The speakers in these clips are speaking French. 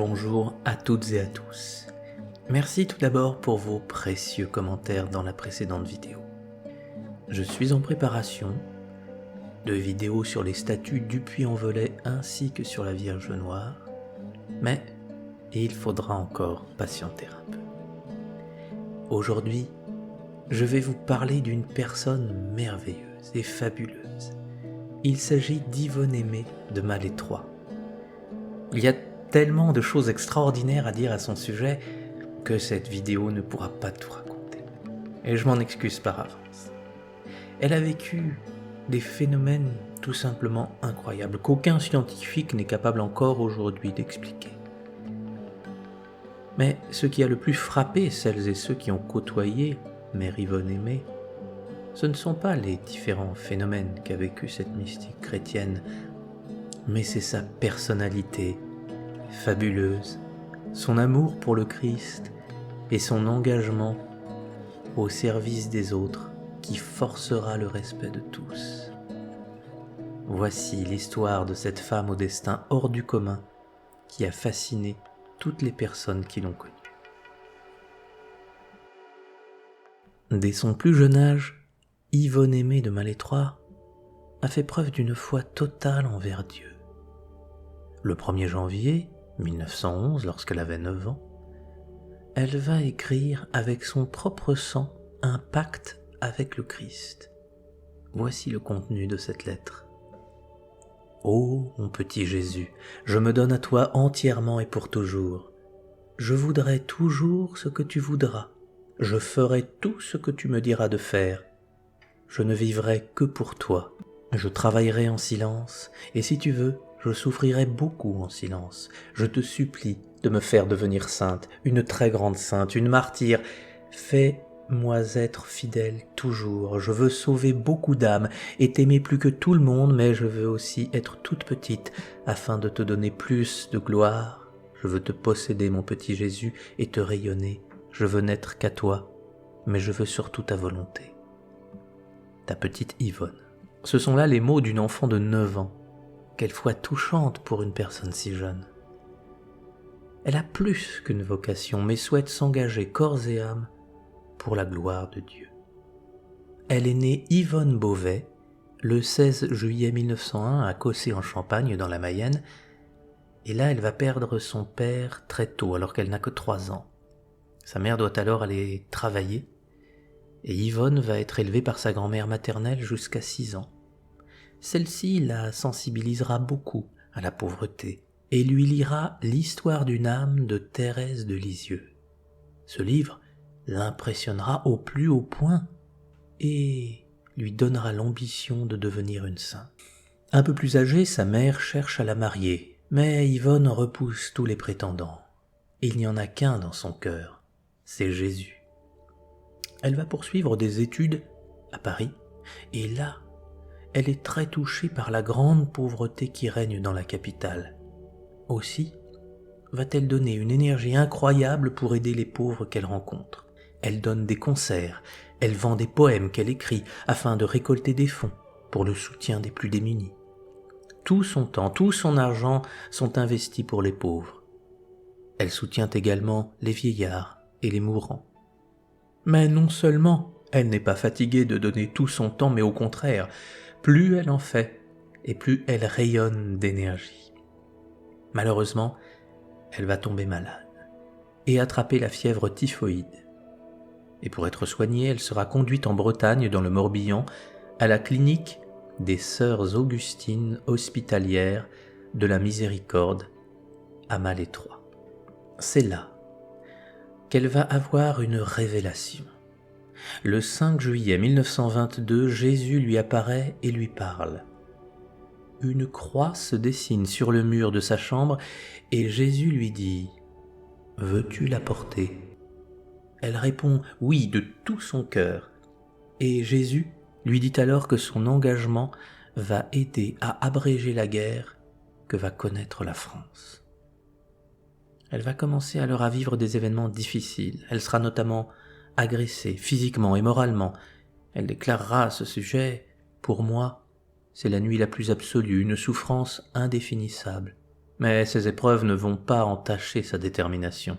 Bonjour à toutes et à tous. Merci tout d'abord pour vos précieux commentaires dans la précédente vidéo. Je suis en préparation de vidéos sur les statues du Puy-en-Velay ainsi que sur la Vierge Noire, mais il faudra encore patienter un peu. Aujourd'hui, je vais vous parler d'une personne merveilleuse et fabuleuse. Il s'agit d'Yvonne Aimée de Malétroit. Il y a tellement de choses extraordinaires à dire à son sujet que cette vidéo ne pourra pas tout raconter. Et je m'en excuse par avance. Elle a vécu des phénomènes tout simplement incroyables qu'aucun scientifique n'est capable encore aujourd'hui d'expliquer. Mais ce qui a le plus frappé celles et ceux qui ont côtoyé Mère Yvonne Aimée, ce ne sont pas les différents phénomènes qu'a vécu cette mystique chrétienne, mais c'est sa personnalité fabuleuse, son amour pour le Christ et son engagement au service des autres qui forcera le respect de tous. Voici l'histoire de cette femme au destin hors du commun qui a fasciné toutes les personnes qui l'ont connue. Dès son plus jeune âge, Yvonne Aimée de Malétroit a fait preuve d'une foi totale envers Dieu. Le 1er janvier 1911, lorsqu'elle avait 9 ans, elle va écrire avec son propre sang un pacte avec le Christ. Voici le contenu de cette lettre. « Ô mon petit Jésus, je me donne à toi entièrement et pour toujours. Je voudrai toujours ce que tu voudras. Je ferai tout ce que tu me diras de faire. Je ne vivrai que pour toi. Je travaillerai en silence, et si tu veux, je souffrirai beaucoup en silence. Je te supplie de me faire devenir sainte, une très grande sainte, une martyre. Fais-moi être fidèle toujours. Je veux sauver beaucoup d'âmes et t'aimer plus que tout le monde, mais je veux aussi être toute petite afin de te donner plus de gloire. Je veux te posséder, mon petit Jésus, et te rayonner. Je veux n'être qu'à toi, mais je veux surtout ta volonté. Ta petite Yvonne. Ce sont là les mots d'une enfant de 9 ans. Quelle foi touchante pour une personne si jeune. Elle a plus qu'une vocation, mais souhaite s'engager corps et âme pour la gloire de Dieu. Elle est née Yvonne Beauvais le 16 juillet 1901 à Cossé en Champagne dans la Mayenne, et là elle va perdre son père très tôt alors qu'elle n'a que 3 ans. Sa mère doit alors aller travailler, et Yvonne va être élevée par sa grand-mère maternelle jusqu'à 6 ans. Celle-ci la sensibilisera beaucoup à la pauvreté et lui lira l'histoire d'une âme de Thérèse de Lisieux. Ce livre l'impressionnera au plus haut point et lui donnera l'ambition de devenir une sainte. Un peu plus âgée, sa mère cherche à la marier, mais Yvonne repousse tous les prétendants. Il n'y en a qu'un dans son cœur, c'est Jésus. Elle va poursuivre des études à Paris, et là, elle est très touchée par la grande pauvreté qui règne dans la capitale. Aussi, va-t-elle donner une énergie incroyable pour aider les pauvres qu'elle rencontre. Elle donne des concerts, elle vend des poèmes qu'elle écrit afin de récolter des fonds pour le soutien des plus démunis. Tout son temps, tout son argent sont investis pour les pauvres. Elle soutient également les vieillards et les mourants. Mais non seulement elle n'est pas fatiguée de donner tout son temps, mais au contraire, plus elle en fait, et plus elle rayonne d'énergie. Malheureusement, elle va tomber malade et attraper la fièvre typhoïde. Et pour être soignée, elle sera conduite en Bretagne, dans le Morbihan, à la clinique des Sœurs Augustines hospitalières de la Miséricorde à Malétroit. C'est là qu'elle va avoir une révélation. Le 5 juillet 1922, Jésus lui apparaît et lui parle. Une croix se dessine sur le mur de sa chambre et Jésus lui dit « Veux-tu la porter ?» Elle répond « Oui » de tout son cœur. Et Jésus lui dit alors que son engagement va aider à abréger la guerre que va connaître la France. Elle va commencer alors à vivre des événements difficiles. Elle sera notamment agressée physiquement et moralement. Elle déclarera à ce sujet « Pour moi, c'est la nuit la plus absolue, une souffrance indéfinissable. Mais ces épreuves ne vont pas entacher sa détermination.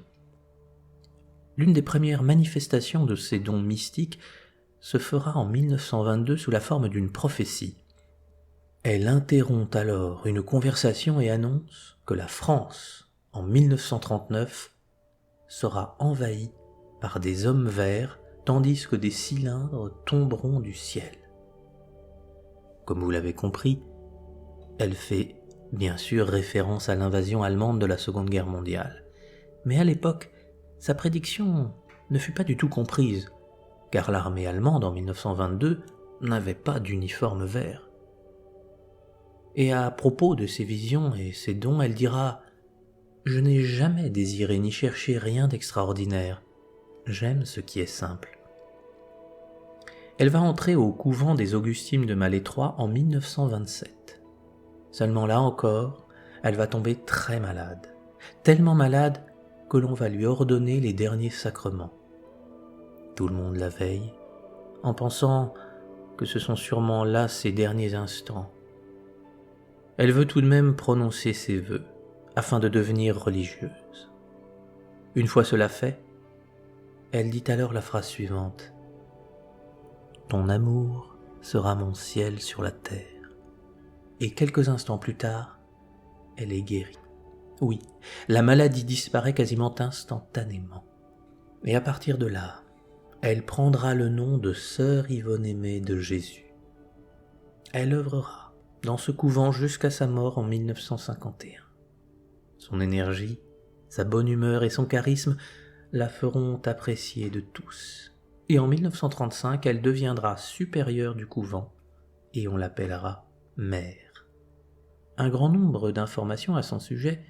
L'une des premières manifestations de ses dons mystiques se fera en 1922 sous la forme d'une prophétie. Elle interrompt alors une conversation et annonce que la France, en 1939, sera envahie par des hommes verts tandis que des cylindres tomberont du ciel. Comme vous l'avez compris, elle fait bien sûr référence à l'invasion allemande de la Seconde Guerre mondiale. Mais à l'époque, sa prédiction ne fut pas du tout comprise, car l'armée allemande en 1922 n'avait pas d'uniforme vert. Et à propos de ses visions et ses dons, elle dira « Je n'ai jamais désiré ni cherché rien d'extraordinaire. J'aime ce qui est simple. » Elle va entrer au couvent des Augustines de Malétroit en 1927. Seulement là encore, elle va tomber très malade. Tellement malade que l'on va lui ordonner les derniers sacrements. Tout le monde la veille, en pensant que ce sont sûrement là ses derniers instants. Elle veut tout de même prononcer ses vœux, afin de devenir religieuse. Une fois cela fait, elle dit alors la phrase suivante. « Ton amour sera mon ciel sur la terre. » Et quelques instants plus tard, elle est guérie. Oui, la maladie disparaît quasiment instantanément. Et à partir de là, elle prendra le nom de Sœur Yvonne-Aimée de Jésus. Elle œuvrera dans ce couvent jusqu'à sa mort en 1951. Son énergie, sa bonne humeur et son charisme la feront apprécier de tous. Et en 1935, elle deviendra supérieure du couvent et on l'appellera mère. Un grand nombre d'informations à son sujet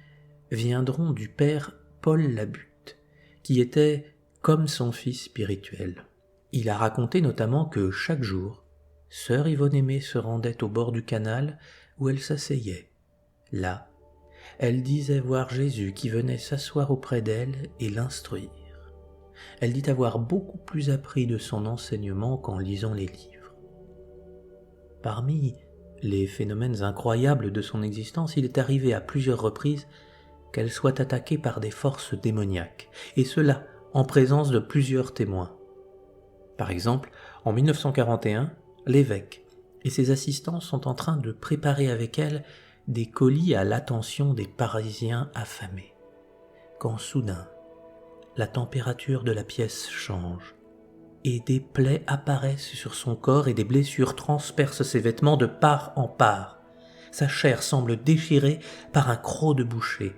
viendront du père Paul Labutte, qui était comme son fils spirituel. Il a raconté notamment que chaque jour, sœur Yvonne-Aimée se rendait au bord du canal où elle s'asseyait. Là, elle disait voir Jésus qui venait s'asseoir auprès d'elle et l'instruire. Elle dit avoir beaucoup plus appris de son enseignement qu'en lisant les livres. Parmi les phénomènes incroyables de son existence, il est arrivé à plusieurs reprises qu'elle soit attaquée par des forces démoniaques, et cela en présence de plusieurs témoins. Par exemple, en 1941, l'évêque et ses assistants sont en train de préparer avec elle des colis à l'attention des Parisiens affamés, quand soudain, la température de la pièce change, et des plaies apparaissent sur son corps et des blessures transpercent ses vêtements de part en part. Sa chair semble déchirée par un croc de boucher.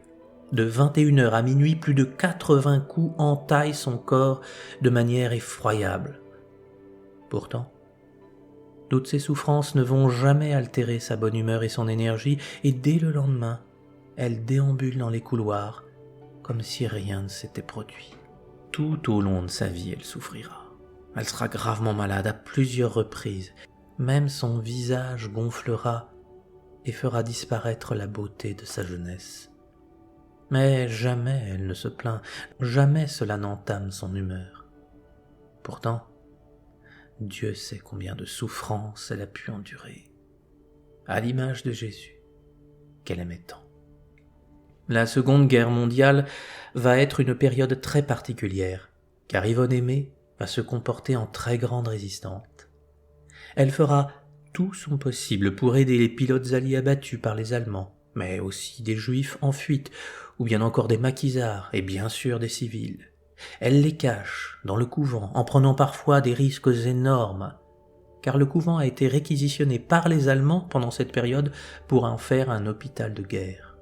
De 21h à minuit, plus de 80 coups entaillent son corps de manière effroyable. Pourtant, toutes ces souffrances ne vont jamais altérer sa bonne humeur et son énergie, et dès le lendemain, elle déambule dans les couloirs comme si rien ne s'était produit. Tout au long de sa vie, elle souffrira. Elle sera gravement malade à plusieurs reprises. Même son visage gonflera et fera disparaître la beauté de sa jeunesse. Mais jamais elle ne se plaint, jamais cela n'entame son humeur. Pourtant, Dieu sait combien de souffrances elle a pu endurer, à l'image de Jésus, qu'elle aimait tant. La Seconde Guerre mondiale va être une période très particulière, car Yvonne-Aimée va se comporter en très grande résistante. Elle fera tout son possible pour aider les pilotes alliés abattus par les Allemands, mais aussi des Juifs en fuite, ou bien encore des maquisards, et bien sûr des civils. Elle les cache dans le couvent, en prenant parfois des risques énormes, car le couvent a été réquisitionné par les Allemands pendant cette période pour en faire un hôpital de guerre.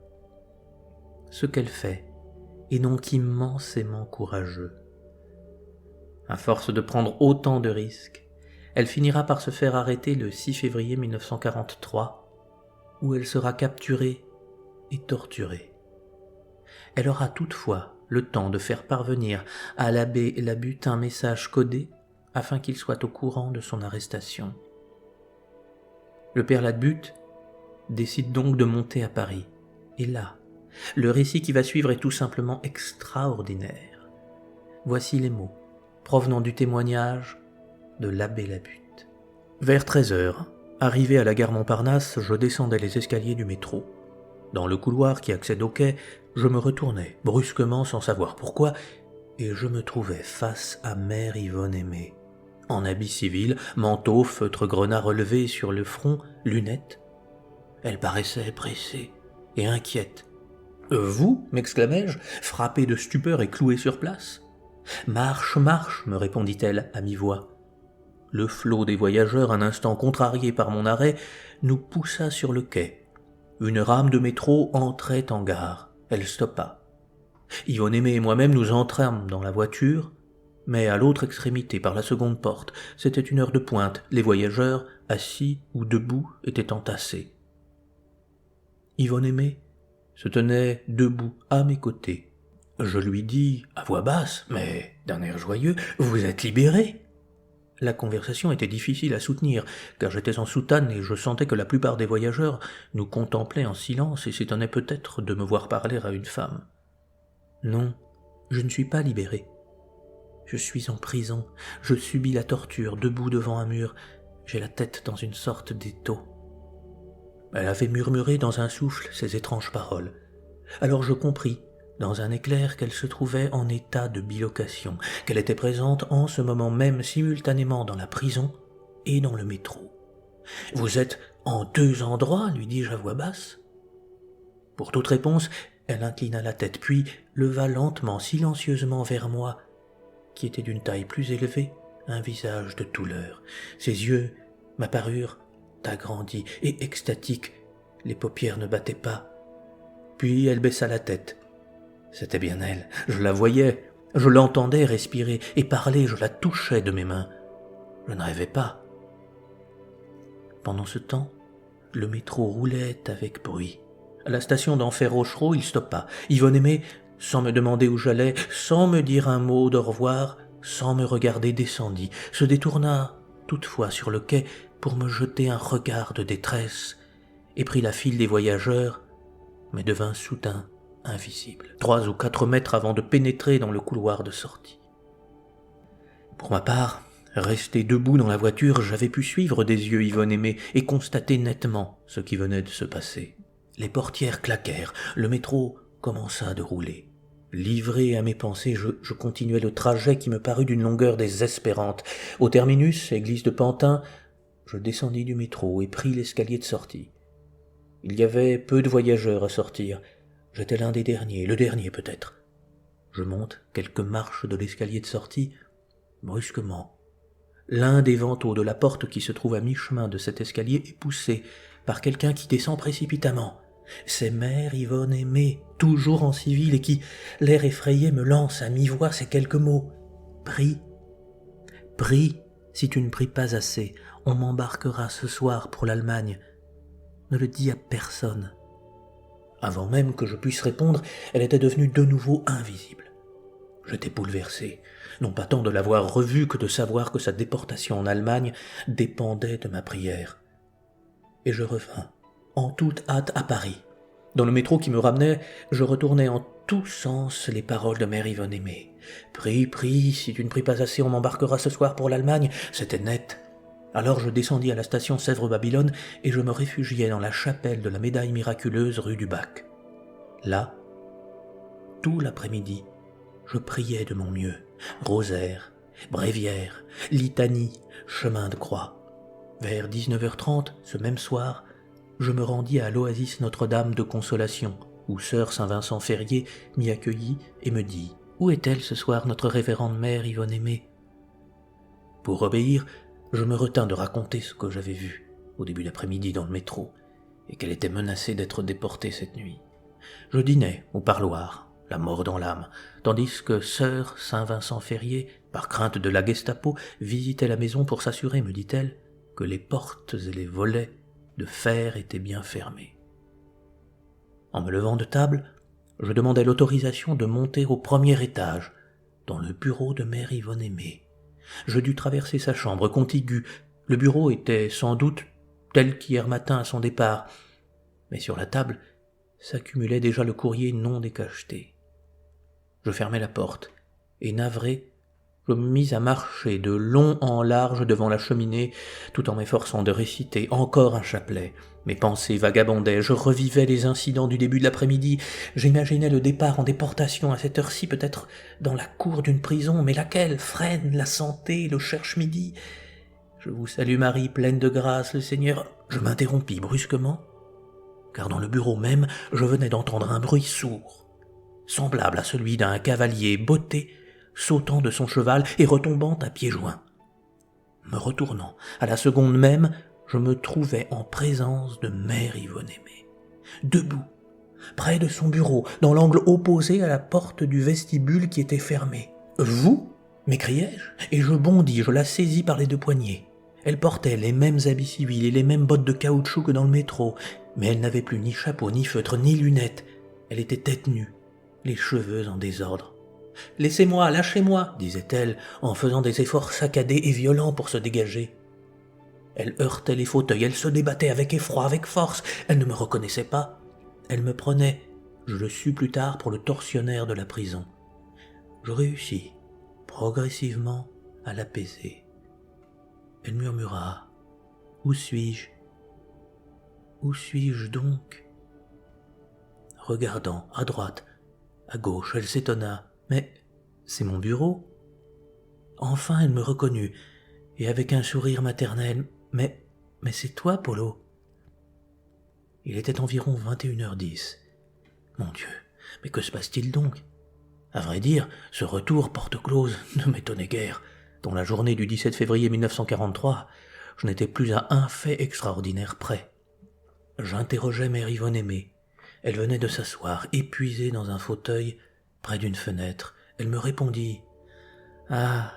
Ce qu'elle fait est donc immensément courageux. À force de prendre autant de risques, elle finira par se faire arrêter le 6 février 1943, où elle sera capturée et torturée. Elle aura toutefois le temps de faire parvenir à l'abbé Labutte un message codé afin qu'il soit au courant de son arrestation. Le père Labutte décide donc de monter à Paris, et là, le récit qui va suivre est tout simplement extraordinaire. Voici les mots provenant du témoignage de l'abbé Labutte. Vers 13h, arrivé à la gare Montparnasse, je descendais les escaliers du métro. Dans le couloir qui accède au quai, je me retournai, brusquement sans savoir pourquoi, et je me trouvais face à mère Yvonne Aimée. En habit civil, manteau, feutre grenat relevé sur le front, lunettes. Elle paraissait pressée et inquiète. « Vous » m'exclamai-je, frappé de stupeur et cloué sur place. « Marche, marche » me répondit-elle à mi-voix. Le flot des voyageurs, un instant contrarié par mon arrêt, nous poussa sur le quai. Une rame de métro entrait en gare. Elle stoppa. Yvonne Aimée et moi-même nous entrâmes dans la voiture, mais à l'autre extrémité, par la seconde porte. C'était une heure de pointe. Les voyageurs, assis ou debout, étaient entassés. Yvonne Aimée se tenait debout à mes côtés. Je lui dis, à voix basse, mais d'un air joyeux, « Vous êtes libérée ?» La conversation était difficile à soutenir, car j'étais en soutane et je sentais que la plupart des voyageurs nous contemplaient en silence et s'étonnaient peut-être de me voir parler à une femme. « Non, je ne suis pas libérée. Je suis en prison, je subis la torture, debout devant un mur, j'ai la tête dans une sorte d'étau. » Elle avait murmuré dans un souffle ces étranges paroles. Alors je compris, dans un éclair, qu'elle se trouvait en état de bilocation, qu'elle était présente en ce moment même simultanément dans la prison et dans le métro. « Vous êtes en 2 endroits ?» lui dis-je à voix basse. Pour toute réponse, elle inclina la tête, puis leva lentement, silencieusement vers moi, qui était d'une taille plus élevée, un visage de douleur. Ses yeux m'apparurent agrandis et extatiques, les paupières ne battaient pas. Puis elle baissa la tête. C'était bien elle, je la voyais, je l'entendais respirer et parler, je la touchais de mes mains. Je ne rêvais pas. Pendant ce temps, le métro roulait avec bruit. À la station d'Enfer-Rochereau, il stoppa. Yvonne Aimée, sans me demander où j'allais, sans me dire un mot d'au revoir, sans me regarder, descendit, se détourna toutefois sur le quai pour me jeter un regard de détresse et prit la file des voyageurs, mais devint soudain invisible, 3 ou 4 mètres avant de pénétrer dans le couloir de sortie. Pour ma part, resté debout dans la voiture, j'avais pu suivre des yeux Yvonne Aimée et constater nettement ce qui venait de se passer. Les portières claquèrent, le métro commença de rouler. Livré à mes pensées, je continuais le trajet qui me parut d'une longueur désespérante. Au terminus, église de Pantin, je descendis du métro et pris l'escalier de sortie. Il y avait peu de voyageurs à sortir. J'étais l'un des derniers, le dernier peut-être. Je monte quelques marches de l'escalier de sortie. Brusquement, l'un des vantaux de la porte qui se trouve à mi-chemin de cet escalier est poussé par quelqu'un qui descend précipitamment. C'est mère Yvonne Aimée, toujours en civil, et qui, l'air effrayé, me lance à mi-voix ces quelques mots. « Prie, prie, si tu ne pries pas assez, on m'embarquera ce soir pour l'Allemagne. Ne le dis à personne. » Avant même que je puisse répondre, elle était devenue de nouveau invisible. J'étais bouleversé, non pas tant de l'avoir revue que de savoir que sa déportation en Allemagne dépendait de ma prière. Et je revins, en toute hâte, à Paris. Dans le métro qui me ramenait, je retournais en tous sens les paroles de mère Yvonne Aimée. « Prie, prie, si tu ne pries pas assez, on m'embarquera ce soir pour l'Allemagne. » C'était net. Alors je descendis à la station Sèvres-Babylone et je me réfugiai dans la chapelle de la Médaille miraculeuse rue du Bac. Là, tout l'après-midi, je priais de mon mieux. Rosaire, bréviaire, litanie, chemin de croix. Vers 19h30, ce même soir, je me rendis à l'Oasis Notre-Dame de Consolation, où sœur Saint-Vincent Ferrier m'y accueillit et me dit « Où est-elle ce soir, notre révérende mère Yvonne Aimée ?» Pour obéir, je me retins de raconter ce que j'avais vu au début d'après-midi dans le métro, et qu'elle était menacée d'être déportée cette nuit. Je dînais au parloir, la mort dans l'âme, tandis que sœur Saint-Vincent Ferrier, par crainte de la Gestapo, visitait la maison pour s'assurer, me dit-elle, que les portes et les volets de fer étaient bien fermés. En me levant de table, je demandai l'autorisation de monter au 1er étage, dans le bureau de mère Yvonne Aimée. Je dus traverser sa chambre contiguë. Le bureau était sans doute tel qu'hier matin à son départ, mais sur la table s'accumulait déjà le courrier non décacheté. Je fermai la porte, et navré, Je me mis à marcher de long en large devant la cheminée, tout en m'efforçant de réciter encore un chapelet. Mes pensées vagabondaient, je revivais les incidents du début de l'après-midi, j'imaginais le départ en déportation à cette heure-ci, peut-être dans la cour d'une prison, mais laquelle? Fresnes, la santé, le cherche-midi. Je vous salue Marie, pleine de grâce, le Seigneur. Je m'interrompis brusquement, car dans le bureau même, je venais d'entendre un bruit sourd, semblable à celui d'un cavalier botté, sautant de son cheval et retombant à pieds joints. Me retournant, à la seconde même, je me trouvais en présence de Mère Yvonne-Aimée, debout, près de son bureau, dans l'angle opposé à la porte du vestibule qui était fermée. « Vous » m'écriai-je, et je bondis, je la saisis par les deux poignets. Elle portait les mêmes habits civils et les mêmes bottes de caoutchouc que dans le métro, mais elle n'avait plus ni chapeau, ni feutre, ni lunettes. Elle était tête nue, les cheveux en désordre. « Laissez-moi, lâchez-moi » disait-elle, en faisant des efforts saccadés et violents pour se dégager. Elle heurtait les fauteuils, elle se débattait avec effroi, avec force. Elle ne me reconnaissait pas. Elle me prenait, je le sus plus tard, pour le tortionnaire de la prison. Je réussis, progressivement, à l'apaiser. Elle murmura « Où suis-je ? Où suis-je donc ?» Regardant à droite, à gauche, elle s'étonna. « Mais c'est mon bureau ?» Enfin, elle me reconnut, et avec un sourire maternel, « Mais c'est toi, Polo ?» Il était environ 21h10. Mon Dieu, mais que se passe-t-il donc? À vrai dire, ce retour porte close ne m'étonnait guère. Dans la journée du 17 février 1943, je n'étais plus à un fait extraordinaire près. J'interrogeai Mère Yvonne-Aimée. Elle venait de s'asseoir, épuisée dans un fauteuil, près d'une fenêtre. Elle me répondit « Ah,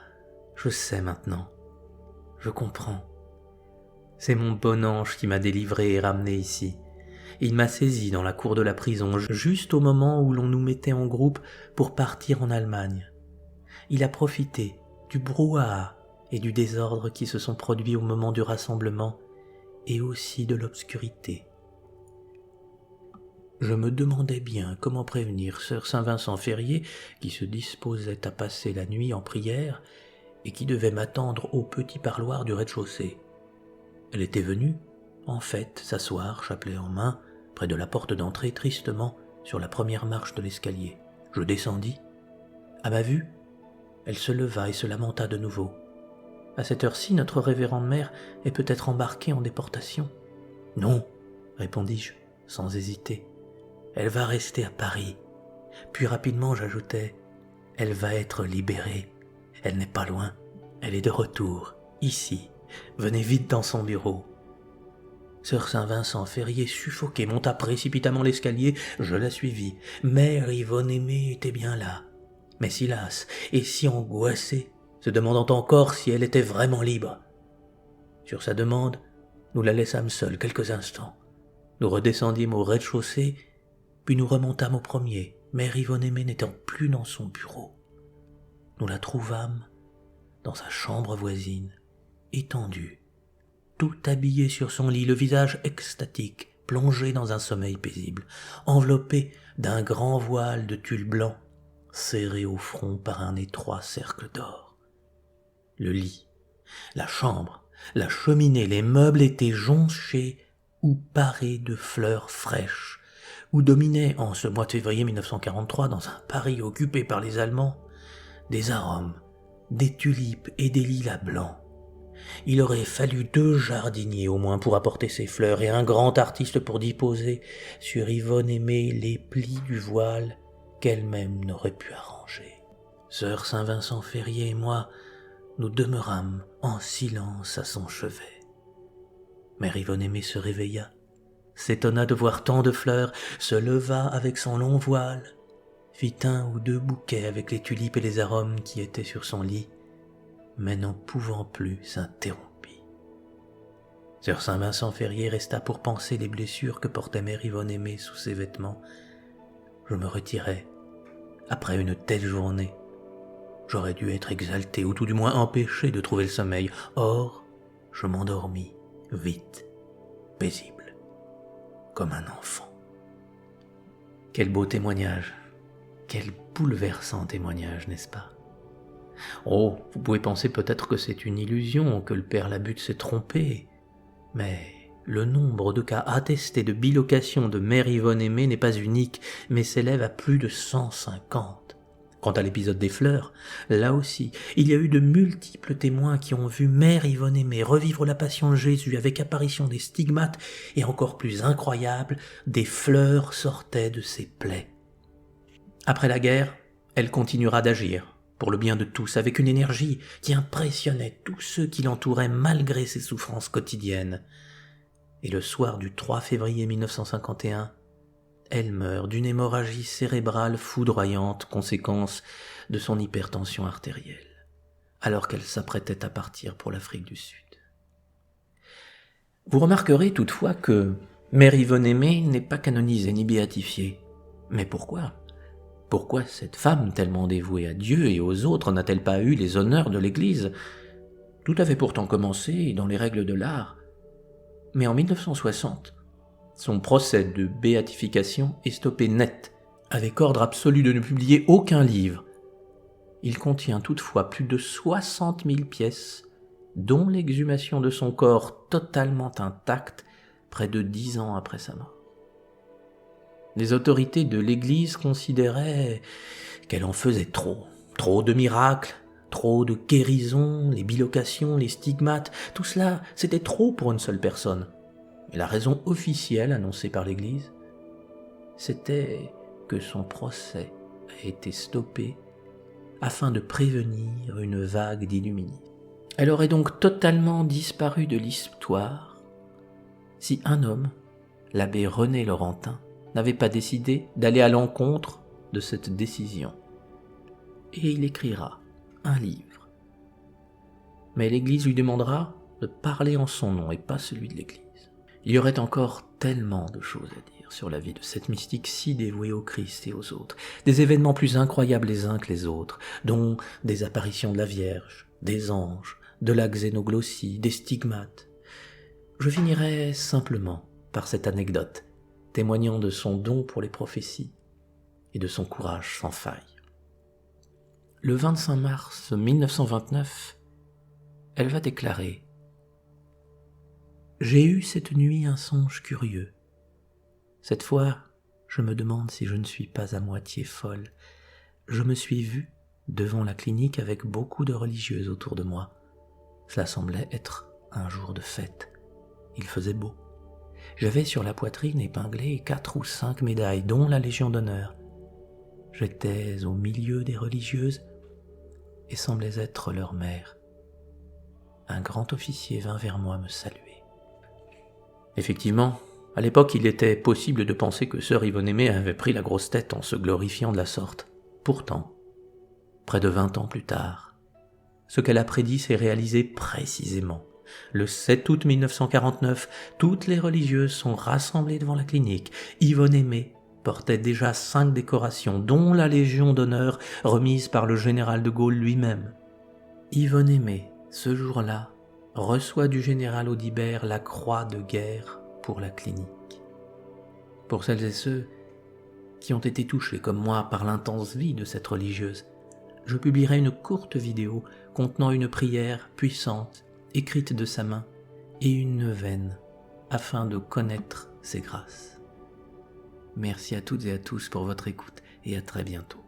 je sais maintenant. Je comprends. C'est mon bon ange qui m'a délivré et ramené ici. Il m'a saisi dans la cour de la prison, juste au moment où l'on nous mettait en groupe pour partir en Allemagne. Il a profité du brouhaha et du désordre qui se sont produits au moment du rassemblement et aussi de l'obscurité. Je me demandais bien comment prévenir sœur Saint-Vincent-Ferrier, qui se disposait à passer la nuit en prière et qui devait m'attendre au petit parloir du rez-de-chaussée. Elle était venue, en fait, s'asseoir, chapelet en main, près de la porte d'entrée, tristement, sur la première marche de l'escalier. Je descendis. À ma vue, elle se leva et se lamenta de nouveau. À cette heure-ci, notre révérende mère est peut-être embarquée en déportation. « Non, répondis-je, sans hésiter. Elle va rester à Paris. Puis rapidement, j'ajoutai, elle va être libérée. Elle n'est pas loin. Elle est de retour, ici. Venez vite dans son bureau. » Sœur Saint-Vincent-Ferrier, suffoquée, monta précipitamment l'escalier. Je la suivis. Mère Yvonne-Aimée était bien là, mais si lasse et si angoissée, se demandant encore si elle était vraiment libre. Sur sa demande, nous la laissâmes seule quelques instants. Nous redescendîmes au rez-de-chaussée, puis nous remontâmes au premier, Mère Yvonne-Aimée n'étant plus dans son bureau. Nous la trouvâmes dans sa chambre voisine, étendue, tout habillée sur son lit, le visage extatique, plongé dans un sommeil paisible, enveloppée d'un grand voile de tulle blanc, serré au front par un étroit cercle d'or. Le lit, la chambre, la cheminée, les meubles étaient jonchés ou parés de fleurs fraîches, où dominaient, en ce mois de février 1943, dans un Paris occupé par les Allemands, des arômes, des tulipes et des lilas blancs. Il aurait fallu 2 jardiniers au moins pour apporter ces fleurs et un grand artiste pour disposer sur Yvonne-Aimée les plis du voile qu'elle-même n'aurait pu arranger. Sœur Saint-Vincent-Ferrier et moi, nous demeurâmes en silence à son chevet. Mère Yvonne-Aimée se réveilla, s'étonna de voir tant de fleurs, se leva avec son long voile, fit 1 ou 2 bouquets avec les tulipes et les arômes qui étaient sur son lit, mais n'en pouvant plus s'interrompit. Sœur Saint-Vincent-Ferrier resta pour panser les blessures que portait Mère Yvonne-Aimée sous ses vêtements. Je me retirai. Après une telle journée, j'aurais dû être exalté, ou tout du moins empêché de trouver le sommeil. Or, je m'endormis, vite, paisible, comme un enfant. Quel beau témoignage, quel bouleversant témoignage, n'est-ce pas? Oh, vous pouvez penser peut-être que c'est une illusion, que le père Labute s'est trompé, mais le nombre de cas attestés de bilocation de mère Yvonne Aimée n'est pas unique, mais s'élève à plus de 150. Quant à l'épisode des fleurs, là aussi, il y a eu de multiples témoins qui ont vu mère Yvonne Aimée revivre la passion de Jésus avec apparition des stigmates et encore plus incroyable, des fleurs sortaient de ses plaies. Après la guerre, elle continuera d'agir, pour le bien de tous, avec une énergie qui impressionnait tous ceux qui l'entouraient malgré ses souffrances quotidiennes. Et le soir du 3 février 1951, elle meurt d'une hémorragie cérébrale foudroyante, conséquence de son hypertension artérielle, alors qu'elle s'apprêtait à partir pour l'Afrique du Sud. Vous remarquerez toutefois que mère Yvonne Aimée n'est pas canonisée ni béatifiée. Mais pourquoi ? Pourquoi cette femme tellement dévouée à Dieu et aux autres n'a-t-elle pas eu les honneurs de l'Église ? Tout avait pourtant commencé dans les règles de l'art. Mais en 1960, son procès de béatification est stoppé net, avec ordre absolu de ne publier aucun livre. Il contient toutefois plus de 60 000 pièces, dont l'exhumation de son corps totalement intact près de 10 ans après sa mort. Les autorités de l'Église considéraient qu'elle en faisait trop de miracles, trop de guérisons, les bilocations, les stigmates, tout cela, c'était trop pour une seule personne. Et la raison officielle annoncée par l'Église, c'était que son procès a été stoppé afin de prévenir une vague d'illuministes. Elle aurait donc totalement disparu de l'histoire si un homme, l'abbé René Laurentin, n'avait pas décidé d'aller à l'encontre de cette décision. Et il écrira un livre. Mais l'Église lui demandera de parler en son nom et pas celui de l'Église. Il y aurait encore tellement de choses à dire sur la vie de cette mystique si dévouée au Christ et aux autres, des événements plus incroyables les uns que les autres, dont des apparitions de la Vierge, des anges, de la xénoglossie, des stigmates. Je finirai simplement par cette anecdote, témoignant de son don pour les prophéties et de son courage sans faille. Le 25 mars 1929, elle va déclarer « J'ai eu cette nuit un songe curieux. Cette fois, je me demande si je ne suis pas à moitié folle. Je me suis vue devant la clinique avec beaucoup de religieuses autour de moi. Cela semblait être un jour de fête. Il faisait beau. J'avais sur la poitrine épinglé 4 ou 5 médailles, dont la Légion d'honneur. J'étais au milieu des religieuses et semblais être leur mère. Un grand officier vint vers moi me saluer. » Effectivement, à l'époque, il était possible de penser que sœur Yvonne Aimée avait pris la grosse tête en se glorifiant de la sorte. Pourtant, près de 20 ans plus tard, ce qu'elle a prédit s'est réalisé précisément. Le 7 août 1949, toutes les religieuses sont rassemblées devant la clinique. Yvonne Aimée portait déjà 5 décorations, dont la Légion d'honneur remise par le général de Gaulle lui-même. Yvonne Aimée, ce jour-là, reçoit du général Audibert la croix de guerre pour la clinique. Pour celles et ceux qui ont été touchés comme moi par l'intense vie de cette religieuse, je publierai une courte vidéo contenant une prière puissante écrite de sa main et une neuvaine afin de connaître ses grâces. Merci à toutes et à tous pour votre écoute et à très bientôt.